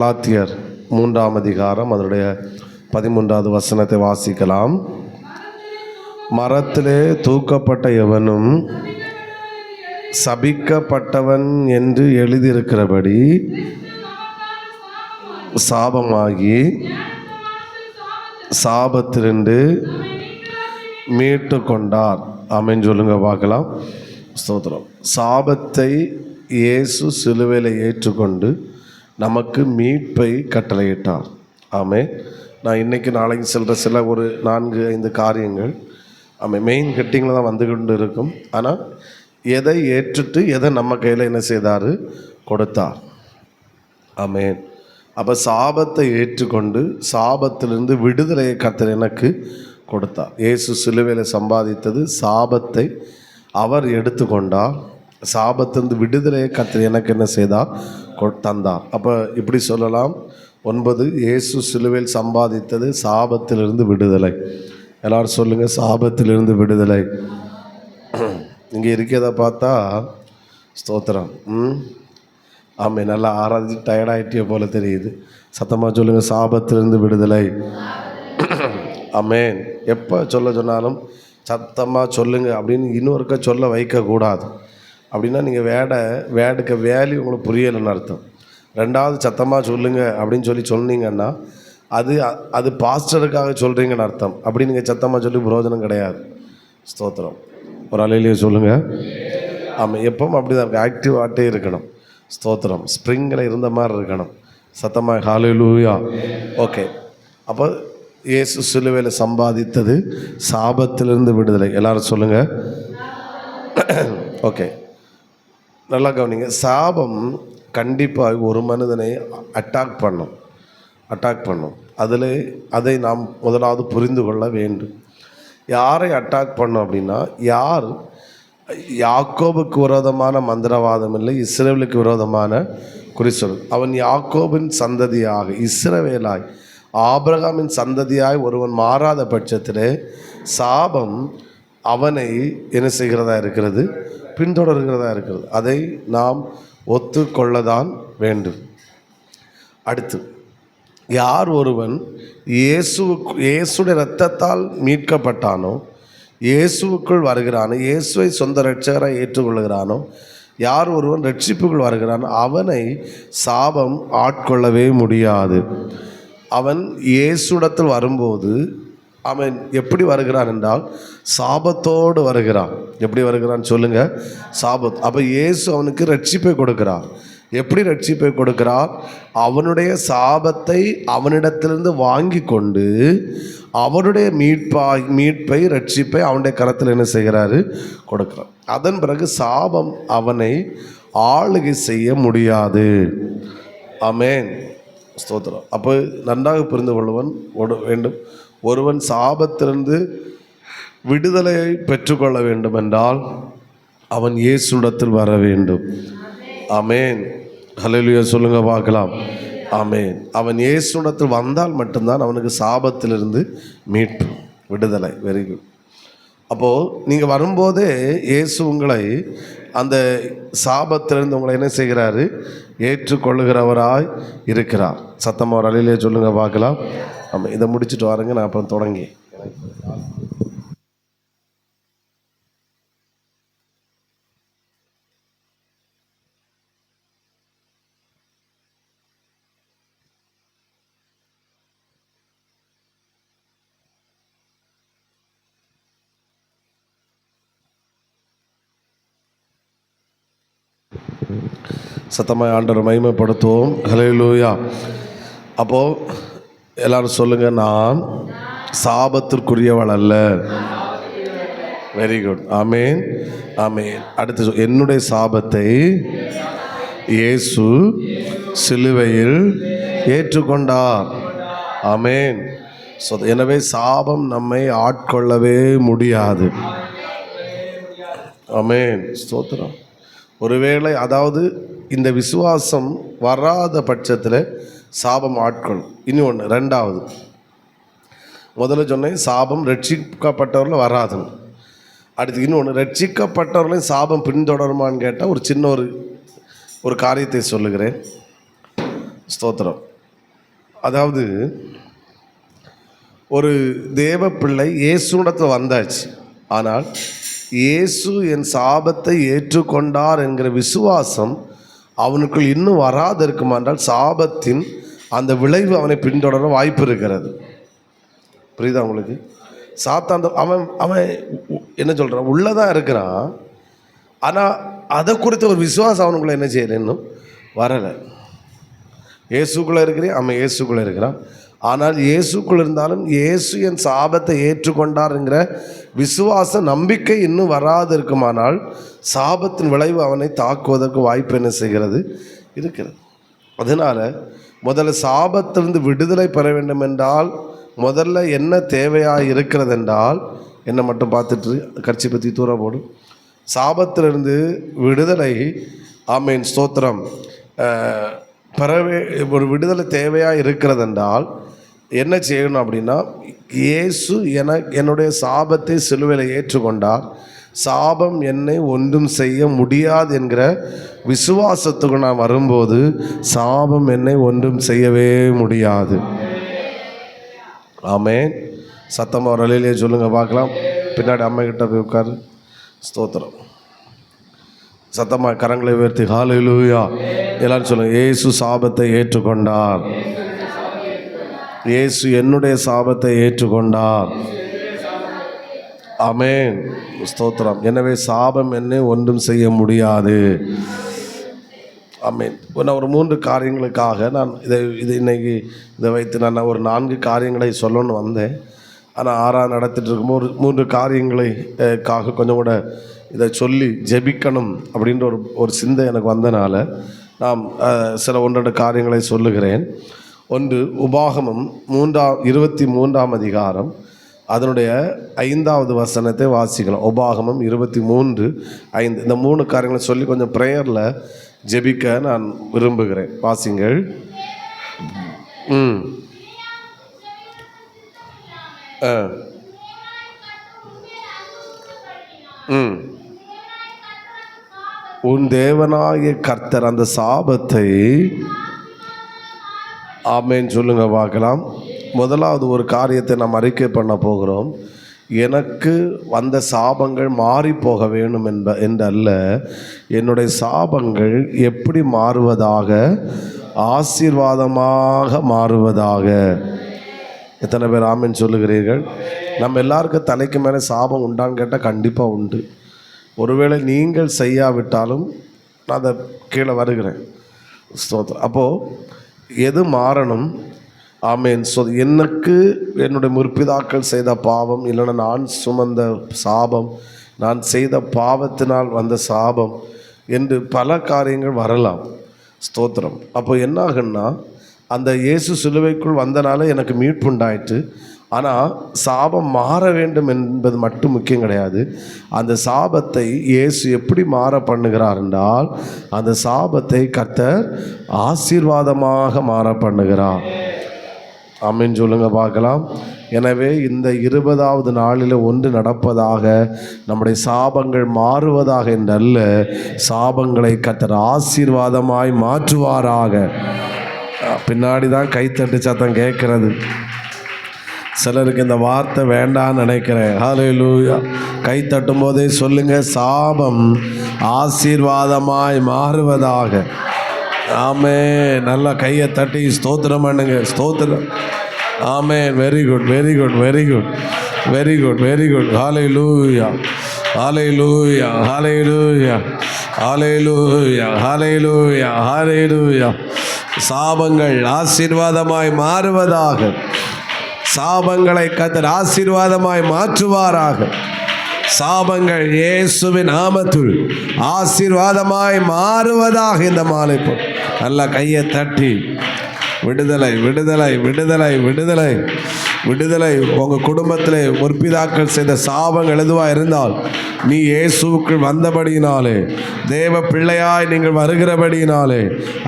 கலாத்தியர் 3ஆம் அதிகாரம் அதனுடைய 13வது வசனத்தை வாசிக்கலாம். மரத்திலே தூக்கப்பட்ட எவனும் சபிக்கப்பட்டவன் என்று எழுதியிருக்கிறபடி சாபமாகி சாபத்திலிருந்து மீட்டு கொண்டார். ஆமென் சொல்லுங்க பார்க்கலாம். ஸ்தோத்திரம். சாபத்தை இயேசு சிலுவையில் ஏற்றுக்கொண்டு நமக்கு மீட்பை கட்டளையிட்டார். ஆமென். நான் இன்றைக்கி நாளைக்கு சொல்கிற சில ஒரு 4-5 காரியங்கள் மெயின் ஹெட்டிங்கில் தான் வந்து கொண்டு இருக்கும். ஆனால் எதை ஏற்றுட்டு எதை நம்ம கையில் என்ன செய்தார்? கொடுத்தார். ஆமென். அப்போ சாபத்தை ஏற்றுக்கொண்டு சாபத்திலிருந்து விடுதலையை கர்த்தர் எனக்கு கொடுத்தார். இயேசு சிலுவையில் சம்பாதித்தது சாபத்தை அவர் எடுத்துக்கொண்டார். சாபத்திலிருந்து விடுதலையை கர்த்தர் எனக்கு என்ன செய்தார்? தந்தார். அப்போ இப்படி சொல்லலாம். 9 இயேசு சிலுவையில் சம்பாதித்தது சாபத்திலிருந்து விடுதலை. எல்லாரும் சொல்லுங்கள், சாபத்திலிருந்து விடுதலை. இங்கே இருக்கிறத பார்த்தா ஸ்தோத்திரம். ஆமாம், நல்லா ஆராய்ச்சி டயர்டாகிட்டிய போல தெரியுது. சத்தமாக சொல்லுங்கள், சாபத்திலிருந்து விடுதலை. ஆமென். எப்போ சொல்ல சொன்னாலும் சத்தமாக சொல்லுங்கள் அப்படின்னு இன்னொருக்க சொல்ல வைக்கக்கூடாது. அப்படின்னா நீங்கள் வேடுக்கு வேல்யூ உங்களுக்கு புரியலைன்னு அர்த்தம். 2வது சத்தமாக சொல்லுங்கள் அப்படின்னு சொன்னீங்கன்னா அது பாஸ்டருக்காக சொல்கிறீங்கன்னு அர்த்தம். அப்படி நீங்கள் சத்தமாக சொல்லி பிரயோஜனம் கிடையாது. ஸ்தோத்திரம். ஒரு அலையிலேயே சொல்லுங்கள். ஆமாம், எப்பவும் அப்படி தான் இருக்குது. ஆக்டிவாகிட்டே இருக்கணும். ஸ்தோத்திரம். ஸ்ப்ரிங்கில் இருந்த மாதிரி இருக்கணும். சத்தமாக ஹல்லேலூயா. ஓகே. அப்போ இயேசு சிலுவையில் சம்பாதித்தது சாபத்திலிருந்து விடுதலை. எல்லாரும் சொல்லுங்கள். ஓகே, நல்லா கவனிங்க. சாபம் கண்டிப்பாக ஒரு மனிதனை அட்டாக் பண்ணும். அதை நாம் முதலாவது புரிந்து கொள்ள வேண்டும். யாரை அட்டாக் பண்ணும் அப்படின்னா, யார் யாக்கோபுக்கு விரோதமான மந்திரவாதம் இல்லை, இஸ்ரவேலுக்கு விரோதமான குறிச்சொல். அவன் யாக்கோபின் சந்ததியாக, இஸ்ரவேலாய், ஆபிரகாமின் சந்ததியாய் ஒருவன் மாறாத பட்சத்திலே சாபம் அவனை என்ன செய்கிறதா இருக்கிறது? பின்தொடர்கிறதா இருக்கிறது. அதை நாம் ஒத்துக்கொள்ளதான் வேண்டும். அடுத்து, யார் ஒருவன் இயேசுடைய இரத்தத்தால் மீட்கப்பட்டானோ, இயேசுவுக்குள் வருகிறானோ, இயேசுவை சொந்த இரட்சகராக ஏற்றுக்கொள்கிறானோ, யார் ஒருவன் ரட்சிப்புக்குள் வருகிறானோ அவனை சாபம் ஆட்கொள்ளவே முடியாது. அவன் இயேசுடத்தில் வரும்போது அவன் எப்படி வருகிறான் என்றால் சாபத்தோடு வருகிறான். எப்படி வருகிறான் சொல்லுங்க? சாபத். அப்போ இயேசு அவனுக்கு ரட்சிப்பை கொடுக்கிறார். எப்படி ரட்சிப்பை கொடுக்கிறார்? அவனுடைய சாபத்தை அவனிடத்திலிருந்து வாங்கி கொண்டு அவனுடைய மீட்பை ரட்சிப்பை அவனுடைய கரத்தில் என்ன செய்கிறாரு? கொடுக்கிறார். அதன் பிறகு சாபம் அவனை ஆளுகை செய்ய முடியாது. ஆமென். ஸ்தோத்திரம். அப்போ நன்றாக புரிந்து கொள்வன் வேண்டும். ஒருவன் சாபத்திலிருந்து விடுதலையை பெற்றுக்கொள்ள வேண்டும் என்றால் அவன் இயேசுவிடத்தில் வர வேண்டும். ஆமென். ஹல்லேலூயா சொல்லுங்க பார்க்கலாம். ஆமென். அவன் இயேசுவிடத்தில் வந்தால் மட்டும்தான் அவனுக்கு சாபத்திலிருந்து மீட்பு, விடுதலை. Very good. அப்போது நீங்கள் வரும்போதே இயேசு உங்களை அந்த சாபத்திலிருந்து உங்களை என்ன செய்கிறாரு? ஏற்றுக்கொள்ளுகிறவராய் இருக்கிறார். சத்தமாக ஒரு அலையிலே சொல்லுங்க பார்க்கலாம். ஆமாம், இதை முடிச்சுட்டு வாருங்க, நான் அப்புறம் தொடங்கி. சத்தமாக ஆண்டவரை மகிமைப்படுத்துவோம். ஹல்லேலூயா. அப்போது எல்லாரும் சொல்லுங்கள், நான் சாபத்திற்குரியவள் அல்ல. Very good. ஆமென். ஆமென். அடுத்து, என்னுடைய சாபத்தை இயேசு சிலுவையில் ஏற்றுக்கொண்டார். ஆமென். எனவே சாபம் நம்மை ஆட்கொள்ளவே முடியாது. ஆமென். ஸ்தோத்திரம். ஒருவேளை அதாவது இந்த விசுவாசம் வராத பட்சத்தில் சாபம் ஆட்கொள்ளும். இன்னொன்று, 2வது, முதல்ல சொன்னேன் சாபம் ரட்சிக்கப்பட்டவர்கள் வராதுன்னு. அடுத்து இன்னொன்று, ரட்சிக்கப்பட்டவர்களையும் சாபம் பின்தொடருமான்னு கேட்டால் ஒரு சின்ன ஒரு காரியத்தை சொல்லுகிறேன். ஸ்தோத்திரம். அதாவது ஒரு தேவ பிள்ளை இயேசுடத்தில் வந்தாச்சு, ஆனால் இயேசு என் சாபத்தை ஏற்றுக்கொண்டார் என்கிற விசுவாசம் அவனுக்குள் இன்னும் வராது இருக்குமானால் சாபத்தின் அந்த விளைவு அவனை பின்தொடர வாய்ப்பு இருக்கிறது. புரியுதா உங்களுக்கு? சாத்தான் அவன் அவன் என்ன சொல்கிறான், உள்ளதான் இருக்கிறான், ஆனால் அதை குறித்த ஒரு விசுவாசம் அவனுக்குள்ளே என்ன செய்யல, இன்னும் வரலை. இயேசுக்குள்ளே இருக்கிறேன், அவன் இயேசுக்குள்ளே இருக்கிறான், ஆனால் இயேசுக்குள் இருந்தாலும் இயேசு என் சாபத்தை ஏற்றுக்கொண்டார்ங்கிற விசுவாச நம்பிக்கை இன்னும் வராது இருக்குமானால் சாபத்தின் விளைவு அவனை தாக்குவதற்கு வாய்ப்பு என்ன செய்கிறது, இருக்கிறது. அதனால் முதல்ல சாபத்திலிருந்து விடுதலை பெற வேண்டும் என்றால் முதல்ல என்ன தேவையாக இருக்கிறது என்றால் என்னை மட்டும் பார்த்துட்டு கட்சி பற்றி தூர போடும். சாபத்திலிருந்து விடுதலை, ஆமேன் ஸ்தோத்திரம், பெறவே ஒரு விடுதலை தேவையாக இருக்கிறது என்றால் என்ன செய்யணும் அப்படின்னா, இயேசு என்னுடைய சாபத்தை சிலுவையில் ஏற்றுக்கொண்டார், சாபம் என்னை ஒன்றும் செய்ய முடியாது என்கிற விசுவாசத்துக்கு நான் வரும்போது சாபம் என்னை ஒன்றும் செய்யவே முடியாது. ஆமேன். சத்தமாக ஒரு அலையிலே சொல்லுங்கள் பார்க்கலாம். பின்னாடி அம்மைக்கிட்ட போய் உட்காரு. ஸ்தோத்திரம். சத்தமாக கரங்களை உயர்த்தி ஹல்லேலூயா எல்லாரும் சொல்லுங்கள். இயேசு சாபத்தை ஏற்றுக்கொண்டார், இயேசு என்னுடைய சாபத்தை ஏற்றுக்கொண்டார். ஆமேன் ஸ்தோத்திரம். எனவே சாபம் என்னை ஒன்றும் செய்ய முடியாது. ஆமேன். நான் ஒரு 3 காரியங்களுக்காக நான் இன்னைக்கு இதை வைத்து நான் ஒரு 4 காரியங்களை சொல்லணும்னு வந்தேன். ஆனால் 6 நடத்திட்டு இருக்கும்போது 3 காரியங்களுக்காக கொஞ்சம் கூட இதை சொல்லி ஜெபிக்கணும் அப்படின்ற ஒரு சிந்தை எனக்கு வந்தனால நாம் சில 1-2 காரியங்களை சொல்லுகிறேன். ஒன்று, உபாகமம் 23ஆம் அதிகாரம் அதனுடைய 5வது வசனத்தை வாசிக்கலாம். உபாகமம் 23:5. இந்த 3 காரியங்களை சொல்லி கொஞ்சம் ப்ரேயரில் ஜெபிக்க நான் விரும்புகிறேன். வாசிங்கள். உன் தேவனாகிய கர்த்தர் அந்த சாபத்தை, ஆமேன் சொல்லுங்க பார்க்கலாம். முதலாவது ஒரு காரியத்தை நாம் அறிக்கை பண்ண போகிறோம். எனக்கு வந்த சாபங்கள் மாறி போக வேணும் என்றல்ல, என்னுடைய சாபங்கள் எப்படி மாறுவதாக, ஆசீர்வாதமாக மாறுவதாக. எத்தனை பேர் ஆமேன் சொல்லுகிறீர்கள்? நம்ம எல்லாருக்கும் தலைக்கு மேலே சாபம் உண்டான்னு கேட்டால் கண்டிப்பாக உண்டு. ஒருவேளை நீங்கள் செய்யாவிட்டாலும் நான் அதை கீழே வருகிறேன். ஸ்தோத்திரம். அப்போது எது மாறணும்? ஆமேன். எனக்கு என்னுடைய முற்பிதாக்கள் செய்த பாவம், இல்லைன்னா நான் சுமந்த சாபம், நான் செய்த பாவத்தினால் வந்த சாபம் என்று பல காரியங்கள் வரலாம். ஸ்தோத்திரம். அப்போ என்ன ஆகுன்னா, அந்த இயேசு சிலுவைக்குள் வந்தனால எனக்கு மீட்பு உண்டாயிற்று. ஆனால் சாபம் மாற வேண்டும் என்பது மட்டும் முக்கியம் கிடையாது. அந்த சாபத்தை இயேசு எப்படி மாற பண்ணுகிறார் என்றால், அந்த சாபத்தை கர்த்தர் ஆசீர்வாதமாக மாற பண்ணுகிறார். ஆமென் சொல்லுங்க பார்க்கலாம். எனவே இந்த 20வது நாளில் ஒன்று நடப்பதாக, நம்முடைய சாபங்கள் மாறுவதாக என்றல்ல, சாபங்களை கர்த்தர் ஆசீர்வாதமாய் மாற்றுவாராக. பின்னாடி தான் கைத்தட்டு சத்தம் கேட்கிறது. சிலருக்கு இந்த வார்த்தை வேண்டான்னு நினைக்கிறேன். ஹல்லேலூயா. கை தட்டும் போதே சொல்லுங்க, சாபம் ஆசீர்வாதமாய் மாறுவதாக. ஆமே. நல்லா கையை தட்டி ஸ்தோத்திரம் பண்ணுங்க. ஸ்தோத்திரம். ஆமே. Very good, very good, very good, very good, very good. ஹல்லேலூயா, ஹல்லேலூயா, ஹல்லேலூயா, ஹல்லேலூயா, ஹல்லேலூயா, ஹல்லேலூயா. சாபங்கள் ஆசீர்வாதமாய் மாறுவதாக. சாபங்களை கர்த்தர் ஆசீர்வாதமாய் மாற்றுவாராக. சாபங்கள் இயேசுவின் நாமத்தில் ஆசீர்வாதமாய் மாறுவதாக. இந்த மாலை போல் நல்ல கையை தட்டி விடுதலை, விடுதலை, விடுதலை, விடுதலை, விடுதலை. உங்கள் குடும்பத்திலே முற்பிதாக்கள் செய்த சாபங்கள் எதுவாக இருந்தால், நீ இயேசுவுக்குள் வந்தபடியினாலே, தேவ பிள்ளையாய் நீங்கள் வருகிறபடியினாலே,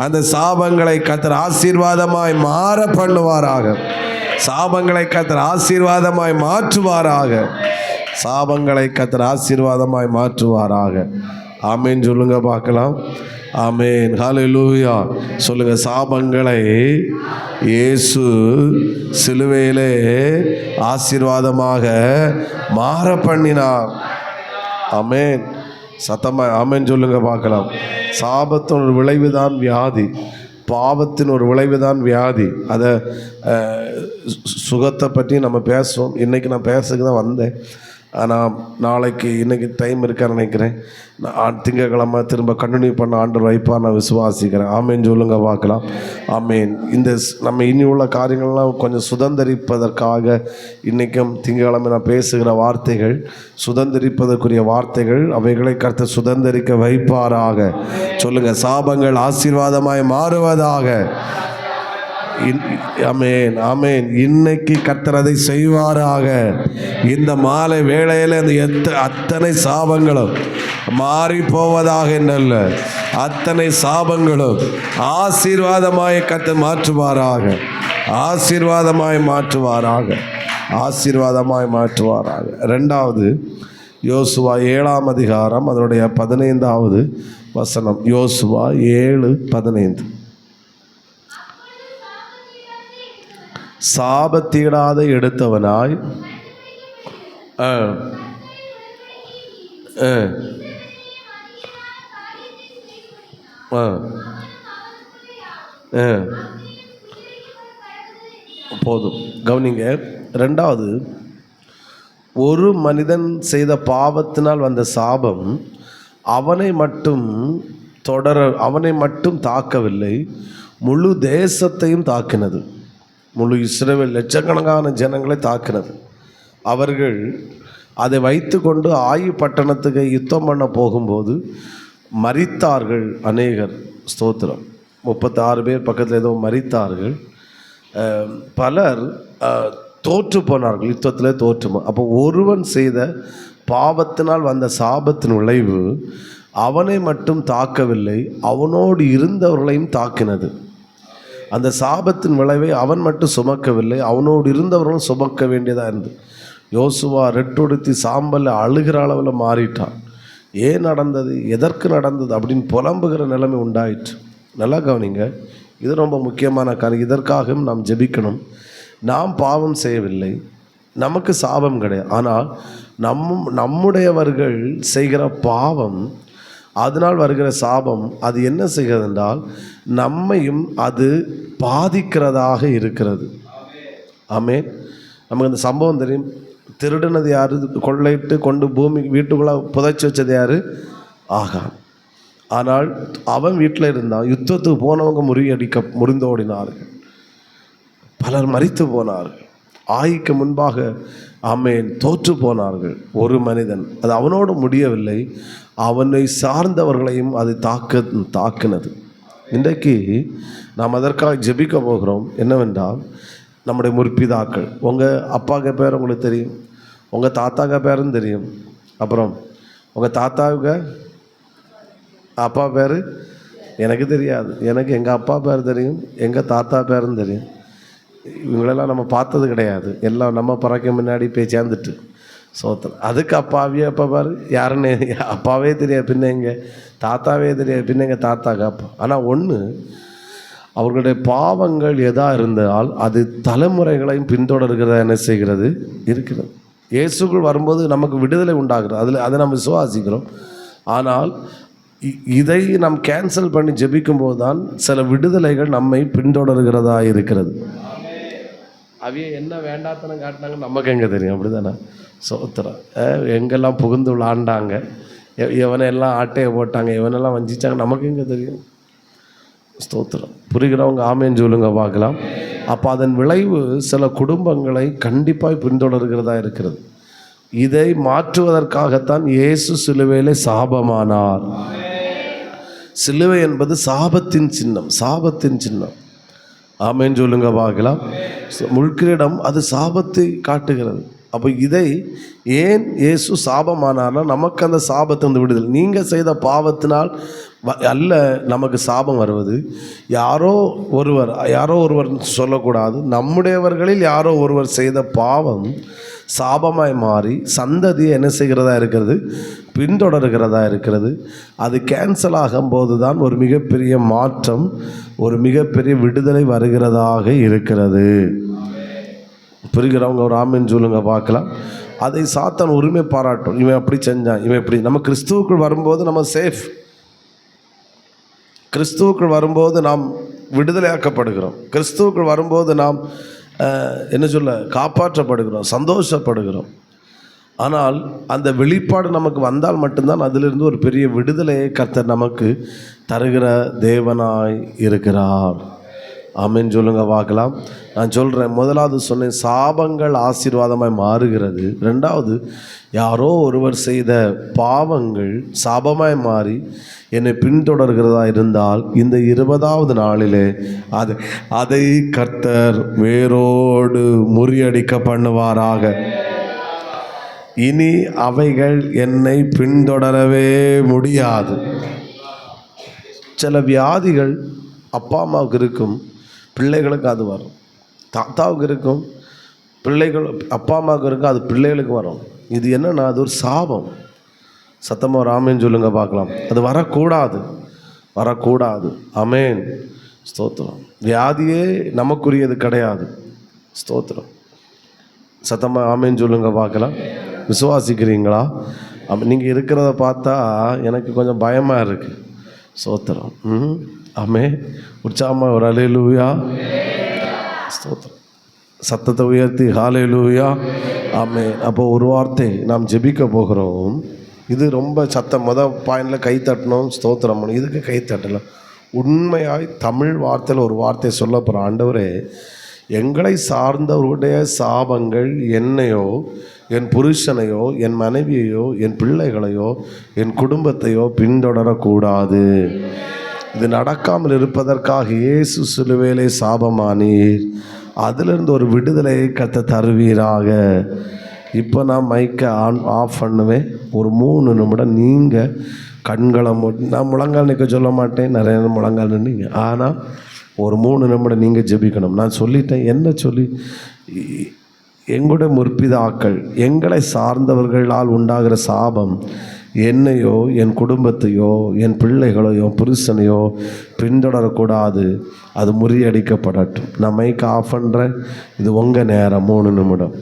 அந்த சாபங்களை கர்த்தர் ஆசீர்வாதமாய் மாற பண்ணுவாராக. சாபங்களை கர்த்தர் ஆசீர்வாதமாய் மாற்றுவாராக. சாபங்களை கர்த்தர் ஆசீர்வாதமாய் மாற்றுவாராக. ஆமேன் சொல்லுங்க பார்க்கலாம். ஆமேன். ஹல்லேலூயா சொல்லுங்க. சாபங்களை இயேசு சிலுவையிலே ஆசீர்வாதமாக மாற பண்ணினார். ஆமேன். சத்தமா ஆமேன் சொல்லுங்க பார்க்கலாம். சாபத்தின் ஒரு விளைவுதான் வியாதி, பாவத்தின் ஒரு விளைவுதான் வியாதி. அதை சுகத்தை பற்றி நம்ம பேசுவோம். இன்றைக்கி நான் பேசுறதுக்கு தான் வந்தேன். ஆனால் நாளைக்கு இன்றைக்கி டைம் இருக்கான்னு நினைக்கிறேன். நான் திங்கக்கிழமை திரும்ப கண்டினியூ பண்ண ஆண்டவர் வைப்பா நான் விசுவாசிக்கிறேன். ஆமேன் சொல்லுங்க பார்க்கலாம். ஆமேன். இந்த நம்ம இனி உள்ள காரியங்கள்லாம் கொஞ்சம் சுதந்திரிப்பதற்காக இன்றைக்கும் திங்கக்கிழமை நான் பேசுகிற வார்த்தைகள் சுதந்திரிப்பதற்குரிய வார்த்தைகள். அவைகளை கர்த்தர் சுதந்திரிக்க வைப்பாராக. சொல்லுங்கள். சாபங்கள் ஆசீர்வாதமாய் மாறுவதாக. ஆமேன் ஆமேன். இன்னைக்கு கர்த்தர் அதை செய்வாராக. இந்த மாலை வேளையில் அந்த அத்தனை சாபங்களும் மாறி போவதாக என்னல்ல, அத்தனை சாபங்களும் ஆசீர்வாதமாய் கர்த்தர் மாற்றுவாராக. ஆசீர்வாதமாய் மாற்றுவாராக. ஆசீர்வாதமாய் மாற்றுவாராக. 2வது யோசுவா 7ஆம் அதிகாரம் அதனுடைய 15வது வசனம். யோசுவா 7:15. சாபத்தீடாத எடுத்தவனாய் போதும் கவனிங்க. 2வது, ஒரு மனிதன் செய்த பாவத்தினால் வந்த சாபம் அவனை மட்டும் தாக்கவில்லை, முழு தேசத்தையும் தாக்கினது. முழு இஸ்ரவேல் லட்சக்கணக்கான ஜனங்களை தாக்கினது. அவர்கள் அதை வைத்து கொண்டு ஆயி பட்டணத்துக்கு யுத்தம் பண்ண போகும்போது மரித்தார்கள் அநேகர். ஸ்தோத்திரம். 36 பேர் பக்கத்தில் ஏதோ மரித்தார்கள். பலர் தோற்று போனார்கள், யுத்தத்தில் தோற்று. அப்போ ஒருவன் செய்த பாவத்தினால் வந்த சாபத்தின் விளைவு அவனை மட்டும் தாக்கவில்லை, அவனோடு இருந்தவர்களையும் தாக்கினது. அந்த சாபத்தின் விளைவை அவன் மட்டும் சுமக்கவில்லை, அவனோடு இருந்தவர்களும் சுமக்க வேண்டியதாக இருந்தது. யோசுவா ரெட்டொடுத்தி சாம்பல் அழுகிற அளவில் மாறிட்டான். ஏன் நடந்தது, எதற்கு நடந்தது அப்படின்னு புலம்புகிற நிலைமை உண்டாயிற்று. நல்லா கவனிங்க. இது ரொம்ப முக்கியமான காரியம். இதற்காகவும் நாம் ஜெபிக்கணும். நாம் பாவம் செய்யவில்லை, நமக்கு சாபம் கிடையாது. ஆனால் நம்முடையவர்கள் செய்கிற பாவம், அதனால் வருகிற சாபம், அது என்ன செய்கிறது என்றால் நம்மையும் அது பாதிக்கிறதாக இருக்கிறது. ஆமென். நமக்கு இந்த சம்பவம் தெரியும். திருடினது யார்? கொள்ளையிட்டு கொண்டு பூமி வீட்டுக்குள்ளே புதைச்சி வச்சது யார்? ஆகான். ஆனால் அவன் வீட்டில் இருந்தான். யுத்தத்துக்கு போனவங்க முறிந்தோடினார்கள், பலர் மரித்து போனார்கள். ஆயிக்கு முன்பாக ஆமேன் தோற்று போனார்கள். ஒரு மனிதன், அது அவனோடு முடியவில்லை, அவனை சார்ந்தவர்களையும் அது தாக்கினது. இன்றைக்கு நாம் அதற்காக ஜெபிக்க போகிறோம். என்னவென்றால், நம்முடைய முற்பிதாக்கள், உங்கள் அப்பாவுக்கு பேர் உங்களுக்கு தெரியும், உங்கள் தாத்தாக்க பேரும் தெரியும், அப்புறம் உங்கள் தாத்தாவுக்கு அப்பா பேர் எனக்கு தெரியாது. எனக்கு எங்கள் அப்பா பேர் தெரியும், எங்கள் தாத்தா பேரும் தெரியும். இவங்களெல்லாம் நம்ம பார்த்தது கிடையாது. எல்லாம் நம்ம பறக்க முன்னாடி போய் சேர்ந்துட்டு சோத்திரம். அதுக்கு அப்பாவே அப்பா பாரு யாருன்னு அப்பாவே தெரியாது, பின்ன எங்கள் தாத்தாவே தெரியாது, பின்ன எங்கள் தாத்தாக்கு அப்பா. ஆனால் ஒன்று, அவர்களுடைய பாவங்கள் எதாக இருந்தால் அது தலைமுறைகளையும் பின்தொடர்கிறதா என்ன செய்கிறது இருக்கிறது. இயேசுக்குள் வரும்போது நமக்கு விடுதலை உண்டாகிறது, அதை நம்ம விசுவாசிக்கிறோம். ஆனால் இதை நாம் கேன்சல் பண்ணி ஜெபிக்கும்போது தான் சில விடுதலைகள் நம்மை பின்தொடர்கிறதா இருக்கிறது. அவைய என்ன வேண்டாத்தனம் காட்டினாங்க நமக்கு எங்கே தெரியும்? அப்படி தானே சோத்திரம். எங்கெல்லாம் புகுந்து விளாண்டாங்க, எவனெல்லாம் ஆட்டையை போட்டாங்க, எவனெல்லாம் வஞ்சிச்சாங்க, நமக்கு எங்கே தெரியும்? ஸ்தோத்திரம். புரிகிறவங்க ஆமேன்னு சொல்லுங்க பார்க்கலாம். அப்போ அதன் விளைவு சில குடும்பங்களை கண்டிப்பாக பின்தொடர்கிறதா இருக்கிறது. இதை மாற்றுவதற்காகத்தான் இயேசு சிலுவையிலே சாபமானார். சிலுவை என்பது சாபத்தின் சின்னம், சாபத்தின் சின்னம். ஆமேன்னு சொல்லுங்க பார்க்கலாம். முள்கிரீடம் அது சாபத்தை காட்டுகிறது. அப்போ இதை ஏன் இயேசு சாபமானார்னா நமக்கு அந்த சாபத்தை வந்து விடுதல். நீங்கள் செய்த பாவத்தினால் அல்ல நமக்கு சாபம் வருவது. யாரோ ஒருவர் சொல்லக்கூடாது, நம்முடையவர்களில் யாரோ ஒருவர் செய்த பாவம் சாபமாய் மாறி சந்ததியை என்ன செய்கிறதா இருக்கிறது, பின்தொடர்கிறதா இருக்கிறது. அது கேன்சல் ஆகும்போது தான் ஒரு மிகப்பெரிய மாற்றம், ஒரு மிகப்பெரிய விடுதலை வருகிறதாக இருக்கிறது. புரிகிறவங்க ஒரு ஆமீன் சொல்லுங்க பார்க்கலாம். அதை சாத்தான் உரிமை பாராட்டும். இவன் அப்படி செஞ்சான், இவன் இப்படி. நம்ம கிறிஸ்துவுக்குள் வரும்போது நம்ம சேஃப். கிறிஸ்துவுக்குள் வரும்போது நாம் விடுதலையாக்கப்படுகிறோம். கிறிஸ்துவுக்குள் வரும்போது நாம் என்ன சொல்ல, காப்பாற்றப்படுகிறோம், சந்தோஷப்படுகிறோம். ஆனால் அந்த வெளிப்பாடு நமக்கு வந்தால் மட்டும்தான் அதிலிருந்து ஒரு பெரிய விடுதலையை கர்த்தர் நமக்கு தருகிற தேவனாய் இருக்கிறார். ஆமென் சொல்லுங்க பார்க்கலாம். நான் சொல்கிறேன், முதலாவது சொன்னேன், சாபங்கள் ஆசீர்வாதமாய் மாறுகிறது. ரெண்டாவது, யாரோ ஒருவர் செய்த பாவங்கள் சாபமாய் மாறி என்னை பின்தொடர்கிறதா இருந்தால் இந்த 20வது நாளிலே அதை கர்த்தர் வேரோடு முறியடிக்க பண்ணுவாராக. இனி அவைகள் என்னை பின்தொடரவே முடியாது. சில வியாதிகள் அப்பா அம்மாவுக்கு இருக்கும், பிள்ளைகளுக்கு அது வரும். தாத்தாவுக்கு இருக்கும், பிள்ளைகள் அப்பா அம்மாவுக்கு இருக்கும், அது பிள்ளைகளுக்கு வரும். இது என்னன்னா, அது ஒரு சாபம். சத்தமாக ராமேன்னு சொல்லுங்க பார்க்கலாம். அது வரக்கூடாது. ஆமேன், ஸ்தோத்திரம். வியாதியே நமக்குரியது கிடையாது. ஸ்தோத்திரம். சத்தமாக ஆமேன்னு சொல்லுங்க பார்க்கலாம். விசுவாசிக்கிறீங்களா? நீங்கள் இருக்கிறத பார்த்தா எனக்கு கொஞ்சம் பயமாக இருக்குது. ஸ்தோத்திரம். ஆமே, உற்சாகமாக ஒரு அல்லேலூயா. ஸ்தோத்திரம். சத்தத்தை உயர்த்தி ஹல்லேலூயா. ஆமே. அப்போ ஒரு வார்த்தை நாம் ஜெபிக்க போகிறோம். இது ரொம்ப சத்தம். பாயிண்டில் கை தட்டணும், ஸ்தோத்திரம் பண்ணணும். இதுக்கு கை தட்டலாம். உண்மையாய் தமிழ் வார்த்தையில் ஒரு வார்த்தை சொல்ல போகிறோம். ஆண்டவரே, எங்களை சார்ந்தவருடைய சாபங்கள் என்னையோ, என் புருஷனையோ, என் மனைவியையோ, என் பிள்ளைகளையோ, என் குடும்பத்தையோ பின்தொடரக்கூடாது. இது நடக்காமல் இருப்பதற்காக இயேசு சிலுவையிலே சாபமானீர். அதிலிருந்து ஒரு விடுதலையை கர்த்தர் தருவீராக. இப்போ நான் மைக்கை ஆஃப் பண்ணுவேன். ஒரு 3 நிமிடம் நீங்கள் கண்களை நான் முழங்கால் நிற்க சொல்ல மாட்டேன், நிறைய முழங்கால் நின்றீங்க. ஆனால் ஒரு 3 நிமிடம் நீங்கள் ஜெபிக்கணும். நான் சொல்லிட்டேன். என்ன சொல்லி? எங்களுடைய முற்பிதாக்கள், எங்களை சார்ந்தவர்களால் உண்டாகிற சாபம் என்னையோ, என் குடும்பத்தையோ, என் பிள்ளைகளையோ, புருஷனையோ பின்தொடரக்கூடாது. அது முறியடிக்கப்படட்டும். நான் மைக் ஆஃப் பண்ணுறேன். இது உங்கள் நேரம். 3 நிமிடம்.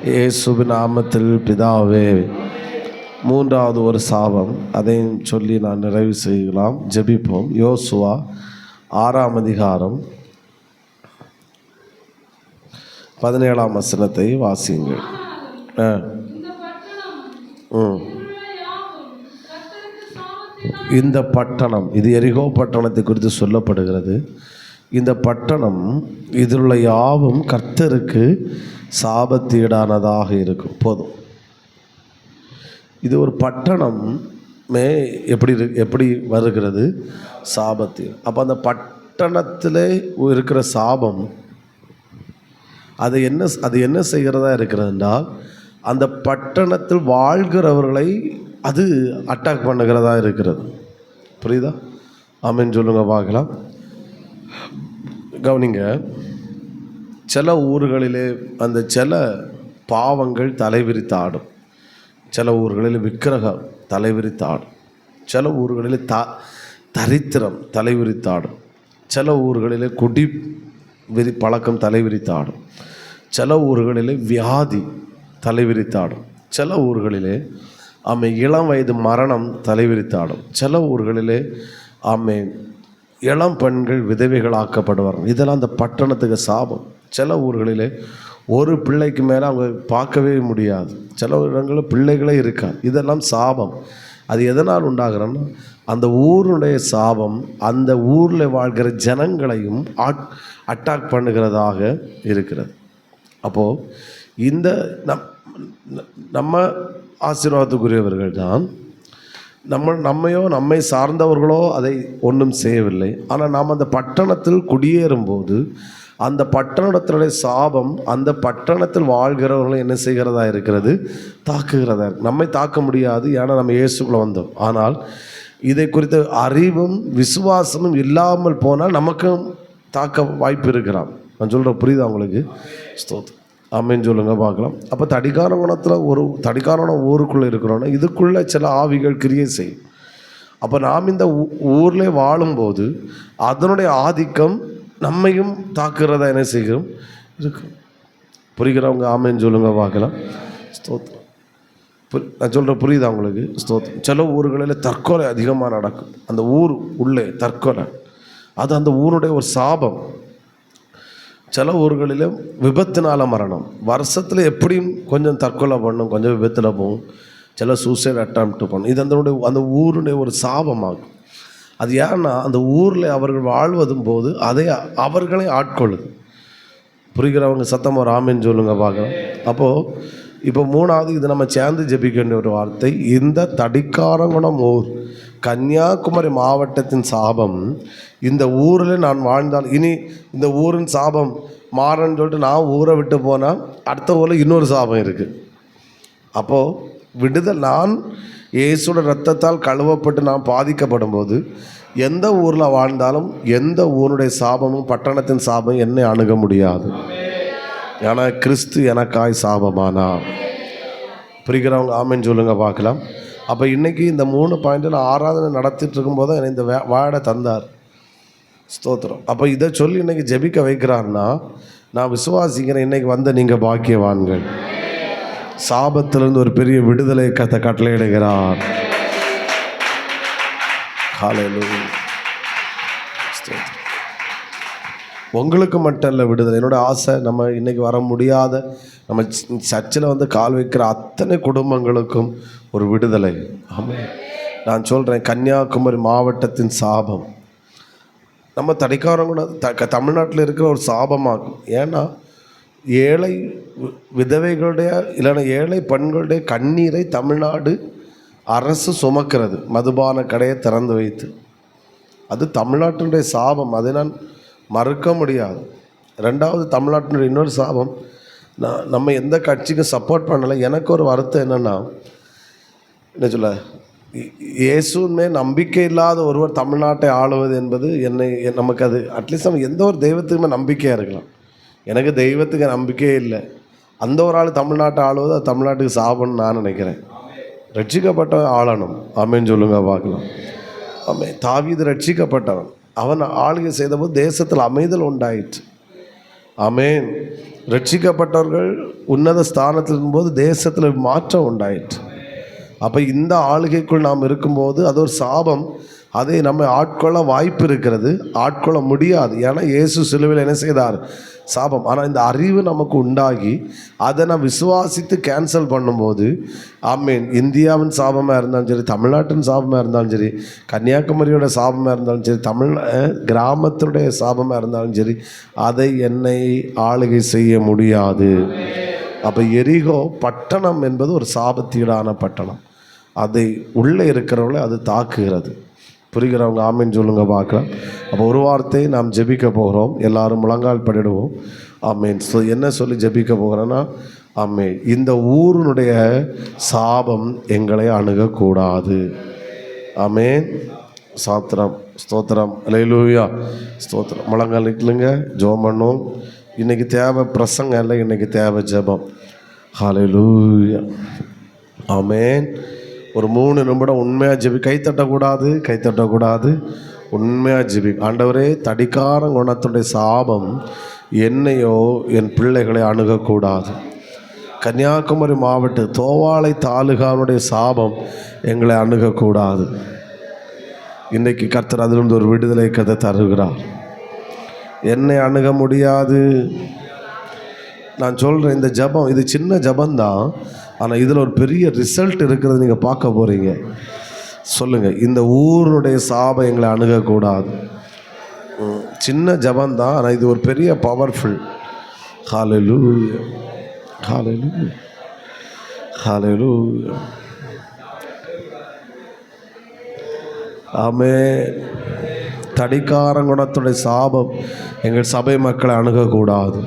இயேசுவின் நாமத்தில் பிதாவே. மூன்றாவது ஒரு சாபம், அதையும் சொல்லி நான் நிறைவு செய்யலாம், ஜெபிப்போம். யோசுவா 6ஆம் அதிகாரம் 17ஆம் வசனத்தை வாசியுங்கள். இந்த பட்டணம், இது எரிகோ பட்டணத்தை குறித்து சொல்லப்படுகிறது. இந்த பட்டணம் இதிலுள்ள யாவும் கர்த்தருக்கு சாபத்தீடானதாக இருக்கும். போதும். இது ஒரு பட்டணமே எப்படி வருகிறது? சாபத்தீடு. அப்போ அந்த பட்டணத்தில் இருக்கிற சாபம் அது என்ன செய்கிறதா இருக்கிறதுனால், அந்த பட்டணத்தில் வாழ்கிறவர்களை அது அட்டாக் பண்ணுகிறதா இருக்கிறது. புரியுதா? ஆமென் சொல்லுங்க பார்க்கலாம். கவனிங்க, சில ஊர்களிலே அந்த சில பாவங்கள் தலைவிரித்தாடும். சில ஊர்களில் விக்கிரகம் தலைவிரித்தாடும். சில ஊர்களில் தரித்திரம் தலைவிரித்தாடும். சில ஊர்களில் குடி பழக்கம் தலைவிரித்தாடும். சில ஊர்களிலே வியாதி தலைவிரித்தாடும். சில ஊர்களிலே இளம் வயது மரணம் தலைவிரித்தாடும். சில ஊர்களிலே இளம் பெண்கள் விதவைகளாக்கப்படுவார்கள். இதெல்லாம் அந்த பட்டணத்துக்கு சாபம். சில ஊர்களிலே ஒரு பிள்ளைக்கு மேலே அவங்க பார்க்கவே முடியாது. சில இடங்களில் பிள்ளைகளே இருக்காது. இதெல்லாம் சாபம். அது எதனால் உண்டாகிறன்னா, அந்த ஊருடைய சாபம் அந்த ஊரில் வாழ்கிற ஜனங்களையும் அட்டாக் பண்ணுகிறதாக இருக்கிறது. அப்போது இந்த நம்ம ஆசீர்வாதத்துக்குரியவர்கள் தான். நம்மை சார்ந்தவர்களோ அதை ஒன்றும் செய்யவில்லை. ஆனால் நாம் அந்த பட்டணத்தில் குடியேறும்போது அந்த பட்டணத்தினுடைய சாபம் அந்த பட்டணத்தில் வாழ்கிறவர்களை என்ன செய்கிறதா இருக்கிறது? தாக்குகிறதா. நம்மை தாக்க முடியாது, ஏன்னா நம்ம இயேசுக்குள்ளே வந்தோம். ஆனால் இதை குறித்த அறிவும் விசுவாசமும் இல்லாமல் போனால் நமக்கும் தாக்க வாய்ப்பு இருக்கிறான். நான் சொல்கிற புரியுதா உங்களுக்கு? ஸ்தோத்திரம். ஆமென் சொல்லுங்க பார்க்கலாம். அப்போ தடிக்காரகுணத்தில் ஒரு தடிக்காரகுணம் ஊருக்குள்ளே இருக்கிறோன்னா இதுக்குள்ளே சில ஆவிகள் கிரியை செய்யும். அப்போ நாம் இந்த ஊரில் வாழும்போது அதனுடைய ஆதிக்கம் நம்மையும் தாக்குறதா என்ன செய்கிறோம் இருக்கு. புரிகிறவங்க ஆமென் சொல்லுங்க பார்க்கலாம். ஸ்தோத்திரம். நான் சொல்கிற புரியுதா உங்களுக்கு? ஸ்தோத்திரம். சில ஊர்களில் தற்கொலை அதிகமாக நடக்கும். அந்த ஊர் உள்ளே தற்கொலை, அது அந்த ஊருடைய ஒரு சாபம். சில ஊர்களிலும் விபத்தினால மரணம். வருஷத்தில் எப்படியும் கொஞ்சம் தற்கொலை பண்ணும், கொஞ்சம் விபத்தில் போகும், சில சூசைட் அட்டெம்ப்ட் பண்ணும். இது அந்த ஊருடைய ஒரு சாபமாகும். அது ஏன்னா அந்த ஊரில் அவர்கள் வாழ்வதும் போது அதை அவர்களை ஆட்கொள்ளுது. புரிகிறவங்க சத்தம் ஒரு ஆமென் சொல்லுங்க பார்க்கலாம். அப்போது இப்போ மூணாவது, இது நம்ம சேர்ந்து ஜெபிக்க வேண்டிய ஒரு வார்த்தை. இந்த தடிக்காரங்குணம் ஊர் கன்னியாகுமரி மாவட்டத்தின் சாபம் இந்த ஊரில் நான் வாழ்ந்தால் இனி இந்த ஊரின் சாபம் மாறன்னு சொல்லிட்டு நான் ஊரை விட்டு போனால் அடுத்த ஊரில் இன்னொரு சாபம் இருக்குது. அப்போது விடுதல், நான் இயேசுவோட இரத்தத்தால் கழுவப்பட்டு நான் பாதிக்கப்படும் போது எந்த ஊரில் வாழ்ந்தாலும் எந்த ஊருடைய சாபமும் பட்டணத்தின் சாபம் என்னை அணுக முடியாது. ஏன்னா கிறிஸ்து எனக்காய் சாபமானா. புரிகிறவங்க ஆமென் சொல்லுங்க பார்க்கலாம். அப்போ இன்றைக்கி இந்த 3 பாயிண்டில் ஆராதனை நடத்திட்டு இருக்கும்போது என்னை இந்த வாடை தந்தார். ஸ்தோத்திரம். அப்போ இதை சொல்லி இன்றைக்கி ஜெபிக்க வைக்கிறான்னா நான் விசுவாசிக்கிறேன், இன்றைக்கி வந்த நீங்கள் பாக்கியவான்கள். சாபத்திலிருந்து ஒரு பெரிய விடுதலை கட்டளையிடுகிறார். ஹல்லேலூயா. உங்களுக்கு மட்டும் இல்லை விடுதலை. என்னோடய ஆசை, நம்ம இன்றைக்கி வர முடியாத நம்ம சர்ச்சில் வந்து கால் வைக்கிற அத்தனை குடும்பங்களுக்கும் ஒரு விடுதலை. ஆமாம், நான் சொல்கிறேன், கன்னியாகுமரி மாவட்டத்தின் சாபம் நம்ம தடிக்காரங்க தமிழ்நாட்டில் இருக்கிற ஒரு சாபமாகும். ஏன்னா ஏழை விதவைகளுடைய இல்லைன்னா ஏழை பெண்களுடைய கண்ணீரை தமிழ்நாடு அரசு சுமக்கிறது, மதுபான கடையை திறந்து வைத்து. அது தமிழ்நாட்டினுடைய சாபம், அதை நான் மறுக்க முடியாது. ரெண்டாவது, தமிழ்நாட்டினுடைய இன்னொரு சாபம், நம்ம எந்த கட்சிக்கும் சப்போர்ட் பண்ணலை. எனக்கு ஒரு வருத்தம் என்னென்னா, என்ன சொல்ல, இயேசுமே நம்பிக்கை இல்லாத ஒருவர் தமிழ்நாட்டை ஆளுவது என்பது நமக்கு அது அட்லீஸ்ட் நம்ம எந்த ஒரு தெய்வத்துக்குமே நம்பிக்கையாக இருக்கலாம். எனக்கு தெய்வத்துக்கு நம்பிக்கையே இல்லை. அந்த ஒரு ஆள் தமிழ்நாட்டை ஆளுவது அது தமிழ்நாட்டுக்கு சாபம்னு நான் நினைக்கிறேன். ரட்சிக்கப்பட்ட ஆளணும். ஆமென் சொல்லுங்க பார்க்கலாம். ஆமென். தாவீது ரட்சிக்கப்பட்டவன். அவன் ஆளுகை செய்தபோது தேசத்தில் அமைதல் உண்டாயிற்று. ஆமென். ரட்சிக்கப்பட்டவர்கள் உன்னத ஸ்தானத்தில் இருக்கும்போது தேசத்தில் மாற்றம் உண்டாயிற்று. அப்போ இந்த ஆளுகைக்குள் நாம் இருக்கும்போது அது ஒரு சாபம். அதை நம்ம ஆட்கொள்ள வாய்ப்பு இருக்கிறது, ஆட்கொள்ள முடியாது. ஏன்னா இயேசு சிலுவையில் என்ன செய்தார்? சாபம். ஆனால் இந்த அறிவு நமக்கு உண்டாகி அதை நான் விசுவாசித்து கேன்சல் பண்ணும்போது, ஆமீன், இந்தியாவின் சாபமாக இருந்தாலும் சரி, தமிழ்நாட்டின் சாபமாக இருந்தாலும் சரி, கன்னியாகுமரியோட சாபமாக இருந்தாலும் சரி, கிராமத்துடைய சாபமாக இருந்தாலும் சரி, அதை என்னை ஆளுகை செய்ய முடியாது. அப்போ எரிகோ பட்டணம் என்பது ஒரு சாபத்தீடான பட்டணம். அதை உள்ளே இருக்கிறவங்களை அது தாக்குகிறது. புரிகிறவங்க ஆமீன் சொல்லுங்க பார்க்கலாம். அப்போ ஒரு வார்த்தை நாம் ஜெபிக்க போகிறோம். எல்லாரும் முழங்கால் படிடுவோம். ஆமீன். என்ன சொல்லி ஜெபிக்க போகிறோன்னா, ஆமீன், இந்த ஊருடைய சாபம் எங்களை அணுகக்கூடாது. ஆமீன். சாத்திரம் ஸ்தோத்திரம் அல்லேலூயா ஸ்தோத்திரம். முழங்கால் நிற்கலுங்க, ஜெபம் பண்ணும். இன்றைக்கி தேவை பிரசங்கம் இல்லை, இன்றைக்கி தேவை ஜெபம். ஹல்லேலூயா. ஆமீன். ஒரு 3 நிமிடம் உண்மையாக ஜெபி. கைத்தட்டக்கூடாது. உண்மையாக ஜெபி. ஆண்டவரே, தடிக்கார குணத்துடைய சாபம் என்னையோ என் பிள்ளைகளை அணுகக்கூடாது. கன்னியாகுமரி மாவட்ட தோவாளை தாலுகாவுடைய சாபம் எங்களை அணுகக்கூடாது. இன்றைக்கி கர்த்தர் அதிலிருந்து ஒரு விடுதலை கதை தருகிறார். என்னை அணுக முடியாது. நான் சொல்கிறேன், இந்த ஜபம் இது சின்ன ஜபந்தான், ஆனால் இதில் ஒரு பெரிய ரிசல்ட் இருக்கிறது நீங்கள் பார்க்க போகிறீங்க. சொல்லுங்கள், இந்த ஊருடைய சாபம் எங்களை அணுகக்கூடாது. சின்ன ஜபந்தான், ஆனால் இது ஒரு பெரிய பவர்ஃபுல். ஹல்லேலூயா, ஹல்லேலூயா, ஹல்லேலூயா. ஆமென். தடிக்காரங்குணத்துடைய சாபம் எங்கள் சபை மக்களை அணுகக்கூடாது.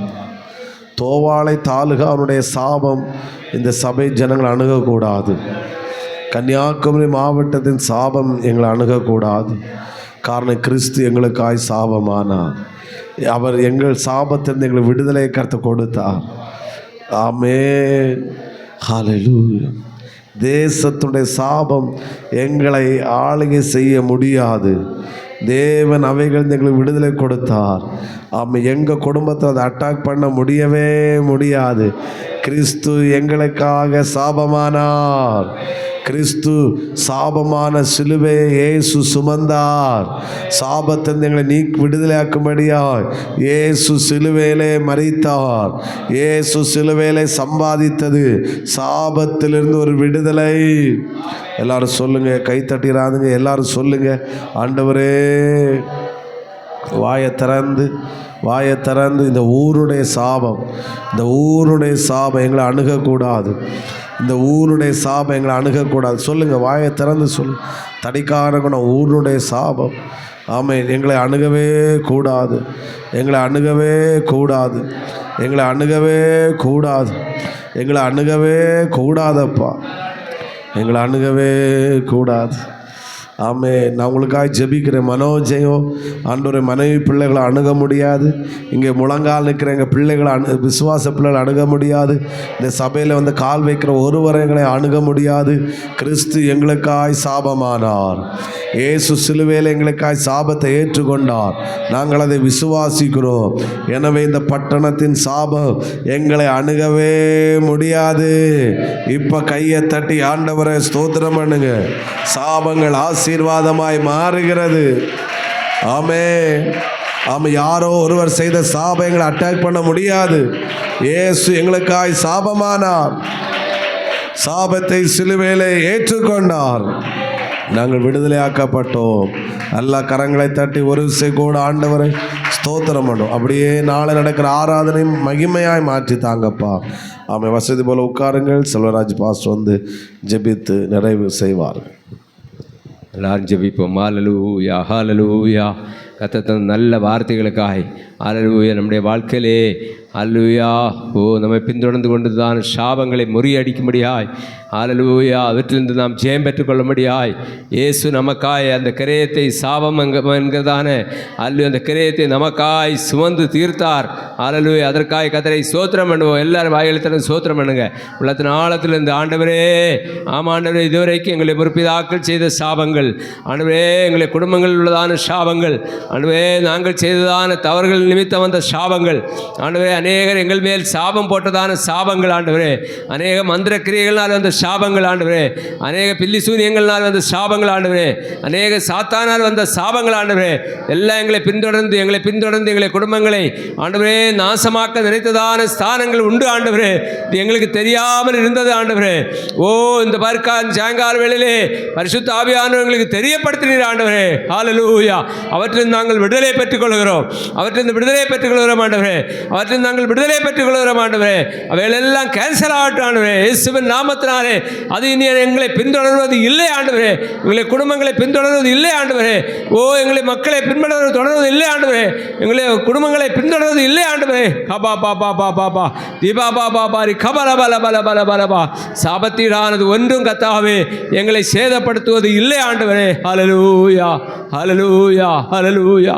தோவாளை தாலுகா அவனுடைய சாபம் இந்த சபை ஜனங்களை அணுகக்கூடாது. கன்னியாகுமரி மாவட்டத்தின் சாபம் எங்களை அணுகக்கூடாது. காரணம், கிறிஸ்து எங்களுக்காய் சாபமானார். அவர் எங்கள் சாபத்திலிருந்து எங்களை விடுதலை கருத்து கொடுத்தார். ஆமென். ஹல்லேலூயா. தேசத்துடைய சாபம் எங்களை ஆளுகை செய்ய முடியாது. தேவன் அவைகள் எங்களுக்கு விடுதலை கொடுத்தார். ஆமாம், எங்கள் குடும்பத்தை அதை அட்டாக் பண்ண முடியவே முடியாது. கிறிஸ்து எங்களுக்காக சாபமானார். கிறிஸ்து சாபமான சிலுவையை இயேசு சுமந்தார். சாபத்திலிருந்து எங்களை விடுதலையாக்கும்படியாய் இயேசு சிலுவையிலே மரித்தார். இயேசு சிலுவையிலே சம்பாதித்தது சாபத்திலிருந்து ஒரு விடுதலை. எல்லாரும் சொல்லுங்க, கைத்தட்டிராதுங்க. எல்லாரும் சொல்லுங்க, ஆண்டவரே, வாயை திறந்து இந்த ஊருடைய சாபம் எங்களை அணுகக்கூடாது. இந்த ஊருடைய சாபம் எங்களை அணுகக்கூடாது. சொல்லுங்கள், வாயை திறந்து சொல்லு. தடிக்கார குணம் ஊருடைய சாபம், ஆமென், எங்களை அணுகவே கூடாது. எங்களை அணுகவே கூடாதப்பா. எங்களை அணுகவே கூடாது. ஆமென். நான் உங்களுக்காக ஜெபிக்கிறேன். மனோஜயம் ஆண்டவரே, மனைவி பிள்ளைகளை அணுக முடியாது. இங்கே முழங்கால் நிற்கிற எங்கள் பிள்ளைகளை விசுவாச பிள்ளைகளை அணுக முடியாது. இந்த சபையில் வந்து கால் வைக்கிற ஒருவரை எங்களை அணுக முடியாது. கிறிஸ்து எங்களுக்காய் சாபமானார். இயேசு சிலுவையில் எங்களுக்காய் சாபத்தை ஏற்றுக்கொண்டார். நாங்கள் அதை விசுவாசிக்கிறோம். எனவே இந்த பட்டணத்தின் சாபம் எங்களை அணுகவே முடியாது. இப்போ கையை தட்டி ஆண்டவரை ஸ்தோத்திரம் பண்ணுங்க. சாபங்கள் ஆசீர்வாதமாய் மாறுகிறது. ஆமென். யாரோ ஒருவர் செய்த சாபம் எங்களை அட்டாக் பண்ண முடியாது. இயேசு எங்களுக்காய் சாபமானார். சாபத்தை சிலுவையிலே ஏற்றுக்கொண்டார். நாங்கள் விடுதலையாக்கப்பட்டோம். எல்லா கரங்களை தட்டி ஒரு விசை கூட ஆண்டவரை ஸ்தோத்திரம் பண்ணும். அப்படியே நாளை நடக்கிற ஆராதனையும் மகிமையாய் மாற்றி தாங்கப்பா. ஆமாம், வசதி போல் உட்காருங்கள். செல்வராஜ் பாஸ்டர் வந்து ஜெபித்து நிறைவு செய்வார்கள். எல்லாரும் ஜெபிப்போம். ஹல்லேலூயா, ஹல்லேலூயா. கர்த்தர் நல்ல வார்த்தைகளுக்காய் ஹல்லேலூயா. நம்முடைய வாழ்க்கையிலே ஹல்லேலூயா, நம்மை பின்தொடர்ந்து கொண்டு தான் சாபங்களை முறியடிக்கும்படியாய் ஹல்லேலூயா, அவற்றிலிருந்து நாம் ஜெயம் பெற்றுக்கொள்ளும்படியாய் இயேசு நமக்காய் அந்த கிரயத்தை, சாபம் என்கிறதான அந்த கிரயத்தை நமக்காய் சுமந்து தீர்த்தார். ஹல்லேலூயா. அதற்காய் கர்த்தரை ஸ்தோத்திரம் பண்ணுவோம். எல்லாரும் வாயிலத்திலும் ஸ்தோத்திரம் பண்ணுங்க. உள்ளத்தின் ஆழத்திலிருந்து, ஆண்டவரே, ஆண்டவரே, இதுவரைக்கும் எங்களை முற்பிதாக்கள் செய்த சாபங்கள், ஆண்டவரே, எங்களை குடும்பங்களில் உள்ளதான சாபங்கள், ஆண்டவரே, நாங்கள் செய்ததான தவறுகள் நிமித்தம் வந்த சாபங்கள் ஆண்டவரே, அநேகர் எங்கள் மேல் சாபம் போட்டதான சாபங்கள் ஆண்டவரே, அநேக மந்திர கிரியைகளால் வந்த சாபங்கள் ஆண்டவரே, அநேக பில்லி சூனியங்களால் வந்த சாபங்கள் ஆண்டவரே, அநேக சாத்தானால் வந்த சாபங்கள் ஆண்டவரே, எல்லாம் எங்களை பின்தொடர்ந்து எங்களை குடும்பங்களை ஆண்டவரே நாசமாக்க நினைத்ததான ஸ்தானங்கள் உண்டு ஆண்டவரே. இது எங்களுக்கு தெரியாமல் இருந்தது ஆண்டவரே. ஓ, இந்த சாயங்கால வேளையிலே பரிசுத்த ஆவியானவர் எங்களுக்கு தெரியப்படுத்தினீர் ஆண்டவரே. ஹல்லேலூயா. அவற்றில் நாங்கள் விடுதலை பெற்றுக் கொள்கிறோம், ஆண்டவரே, அவற்றில் நாங்கள் விடுதலை பெற்றுக் கொள்கிறோம் ஆண்டவரே. அவைகளெல்லாம் கேன்சல் ஆகட்டும் ஆண்டவரே, இயேசுவின் நாமத்தினாலே. அது இனி எங்களை பின்தொடர்வது இல்லை ஆண்டவரே, எங்களை குடும்பங்களை பின்தொடர்வது இல்லை ஆண்டவரே. ஓ, எங்களை மக்களை தொடர்வது இல்லை ஆண்டவரே, எங்களை குடும்பங்களை பின்தொடர்வது இல்லை ஆண்டவரே. கபா பாபா பாபா பா தீபா பாபா பாரி கபல பல பல பல பலபா. சாபத்தீடானது ஒன்றும் கத்தாவே எங்களை சேதப்படுத்துவது இல்லை ஆண்டவரே. ஹல்லேலூயா, ஹல்லேலூயா, ஹல்லேலூயா.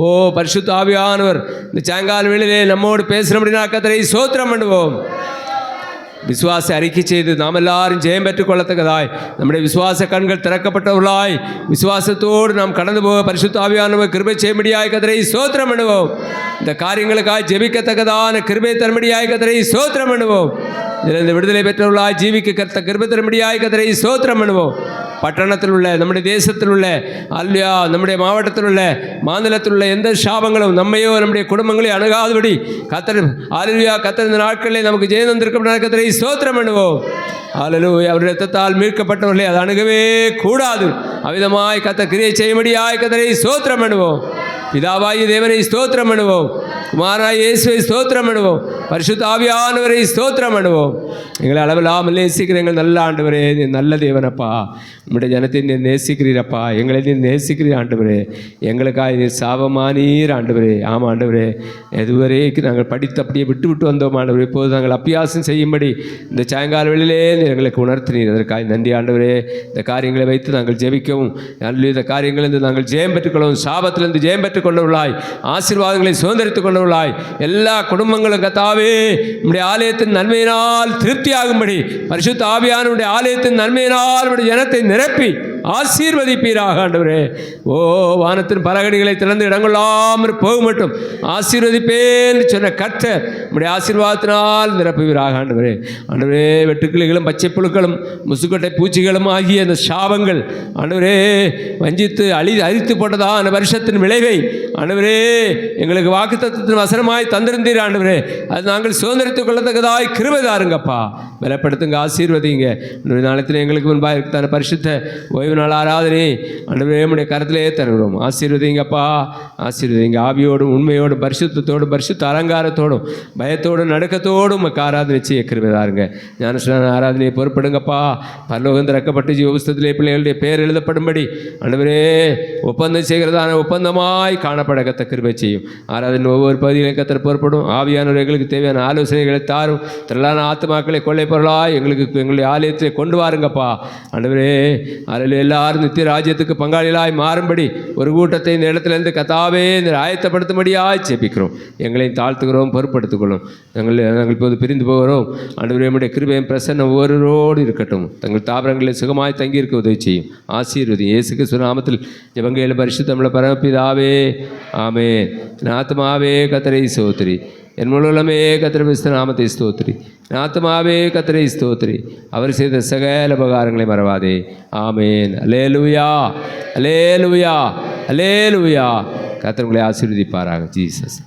ஓ, பரிசுத்த ஆவியானவர் இந்த சாயங்கால வேளையிலே நம்மோடு பேசுகிறபடினா கர்த்தரை ஸ்தோத்திரம் பண்ணுவோம். விசுவாச அறிக்கை செய்து நாம் எல்லாரும் ஜெயம் பெற்றுக் கொள்ளத்தக்கதாய் நம்முடைய விசுவாச கண்கள் திறக்கப்பட்டவர்களாய் விசுவாசத்தோடு நாம் கடந்து போக பரிசுத்த ஆவியானவர் கிருபை செய்யும்படியாய் கர்த்தரை ஸ்தோத்திரம் பண்ணுவோம். இந்த காரியங்களுக்காய் ஜெபிக்கத்தக்கதான கிருபை தரும்படியாய் கர்த்தரை ஸ்தோத்திரம் பண்ணுவோம். இதிலிருந்து விடுதலை பெற்றவர்களாய் ஜீவிக்க கிருபை தரும்படியாய் கர்த்தரை ஸ்தோத்திரம் பண்ணுவோம். பட்டணத்தில் உள்ள, நம்முடைய தேசத்தில் உள்ள, அல்லா நம்முடைய மாவட்டத்தில் உள்ள, மாநிலத்தில் உள்ள எந்த சாபங்களும் நம்மையோ நம்முடைய குடும்பங்களையும் அணுகாதபடி கர்த்தர் அல்லேலூயா கர்த்தர் இந்த நாட்களில் நமக்கு ஜெயம் தந்திருக்கும் கர்த்தரை ஸ்தோத்திரம் பண்ணுவோம். அல்லேலூயா. அவருடைய இரத்தத்தால் மீட்கப்பட்டவர்களே அது அணுகவே கூடாது. அவ்விதமாய் கர்த்தர் கிரியை செய்யும்படியாய் கர்த்தரை ஸ்தோத்திரம் பண்ணுவோம். பிதாவாகிய தேவனை ஸ்தோத்திரம் பண்ணுவோம், குமாரனாகிய இயேசுவை ஸ்தோத்திரம் பண்ணுவோம், பரிசுத்த ஆவியானவரை ஸ்தோத்திரம் பண்ணுவோம். எங்களை அளவில்லாமல் நேசிக்கிற எங்கள் நல்ல ஆண்டவரே, நீ நல்ல தேவனப்பா. நம்முடைய ஜனத்தை நீர் நேசிக்கிறீரப்பா, எங்களை நீர் நேசிக்கிறீர் ஆண்டவரே. எங்களுக்காக நீர் சாபமானீர் ஆண்டவரே. ஆமாம் ஆண்டவரே, எதுவரைக்கும் நாங்கள் படித்து அப்படியே விட்டு வந்தோம் ஆண்டவரே. இப்போது நாங்கள் அபியாசம் செய்யும்படி இந்த சாயங்கால வேளையிலே எங்களுக்கு உணர்த்தினீர். அதற்காக நன்றி ஆண்டவரே. இந்த காரியங்களை வைத்து நாங்கள் ஜெபிக்கவும், இந்த காரியங்களிலிருந்து நாங்கள் ஜெயம் பெற்றுக்கொள்ளவும், சாபத்திலிருந்து ஜெயம் பெற்றுக் கொண்டவர்களாய், ஆசீர்வாதங்களை சுதந்திரித்துக் கொண்டவர்களாய், எல்லா குடும்பங்களும் கர்த்தாவே நம்முடைய ஆலயத்தின் நன்மையினால் திருப்தியாகும்படி பரிசுத்த ஆவியானவருடைய ஆலயத்தின் நன்மையினால் நம்முடைய ஜனத்தை நிரப்பி ஆசீர்வதிப்பீராக ஆண்டவரே. ஓ, வானத்தின் பலகணிகளை திறந்து இடங்கொள்ளாமல் போக மட்டும் ஆசீர்வதிப்பேன் சொன்ன கர்த்தர் நம்முடைய ஆசீர்வாதத்தினால் நிரப்புவீராக ஆண்டவரே. ஆண்டவரே, வெட்டுக்கிளிகளும் பச்சை புழுக்களும் முசுக்கட்டை பூச்சிகளும் ஆகிய அந்த சாபங்கள் ஆண்டவரே வஞ்சித்து அழித்து போட்டதா அந்த வருஷத்தின் விளைவை ஆண்டவரே எங்களுக்கு வாக்குத்தத்தத்தின் வசனமாய் தந்திருந்தீர் ஆண்டவரே. அது நாங்கள் சுதந்திரித்துக் கொள்ளத்தக்கதாய் கிருபை தாருங்கப்பா. பலப்படுத்துங்க, ஆசீர்வதிங்க. நாளத்தில் எங்களுக்கு முன்பாக இருக்கிற பரிசுத்த ஓய்வு நாள் ஆராதனை ஆண்டவரே நம்முடைய கரத்திலே தருகிறோம். ஆசீர்வதிங்கப்பா, ஆசீர்வதிங்க. ஆவியோடும் உண்மையோடும் பரிசுத்தத்தோடும் பரிசுத்த அலங்காரத்தோடும் பயத்தோடும் நடுக்கத்தோடும் ஆராதனை செய்ய கிருபை தாருங்க. ஞானஸ்நான ஆராதனையை பொறுப்படுங்கப்பா. பரலோகம் திறக்கப்பட்டு ஜீவ புஸ்தகத்திலே பிள்ளைகளுடைய பெயர் எழுதப்படும்படி ஆண்டவரே ஒப்பந்தம் செய்கிறதான ஒப்பந்தமாய் காணப்பட கத்த கிருபை செய்யும். ஆராதனை ஒவ்வொரு பகுதிகளையும் கத்தர் பொறுப்படும். ஆவியானவர் எங்களுக்கு தேவையான ஆலோசனைகளை தாரும். திரளான ஆத்துமாக்களை கொள்ளை பொருளாய் எங்களுடைய ஆலயத்தை கொண்டு வாருங்கப்பா. ஆண்டவரே, அதில் எல்லாரும் நித்திய ராஜ்யத்துக்கு பங்காளிகளாய் மாறும்படி ஒரு கூட்டத்தை இந்த இடத்துலேருந்து கத்தாவே ஆயத்தப்படுத்தும்படியாய் ஜெபிக்கிறோம். எங்களையும் தாழ்த்துக்கிறோம், பொறுப்படுத்திக்கொள்ளும். நாங்கள் இப்போது பிரிந்து போகிறோம். ஆண்டவரே, நம்முடைய கிருபையும் பிரசன்னம் ஒவ்வொருவரோடு இருக்கட்டும். தங்கள் தாபரங்களில் சுகமாய் தங்கியிருக்க உதவி செய்யும். ஆசீர்வதி இயேசு கிறிஸ்து நாமத்தில் ஜெபங்கள் பரிசுத்தமுள்ள பரமபிதாவே, ஆமென். என் ஆத்துமாவே கர்த்தரை ஸ்தோத்திரி, என் முழுவதுமே கர்த்தர் பரிசுத்த நாமத்தை ஸ்தோத்திரி. என் ஆத்துமாவே கர்த்தரை ஸ்தோத்திரி, அவர் செய்த சகல உபகாரங்களை மறவாதே. ஆமென். அல்லேலூயா, அல்லேலூயா, அல்லேலூயா. கர்த்தர் உங்களை ஆசீர்வதிப்பாராக. ஜீசஸ்.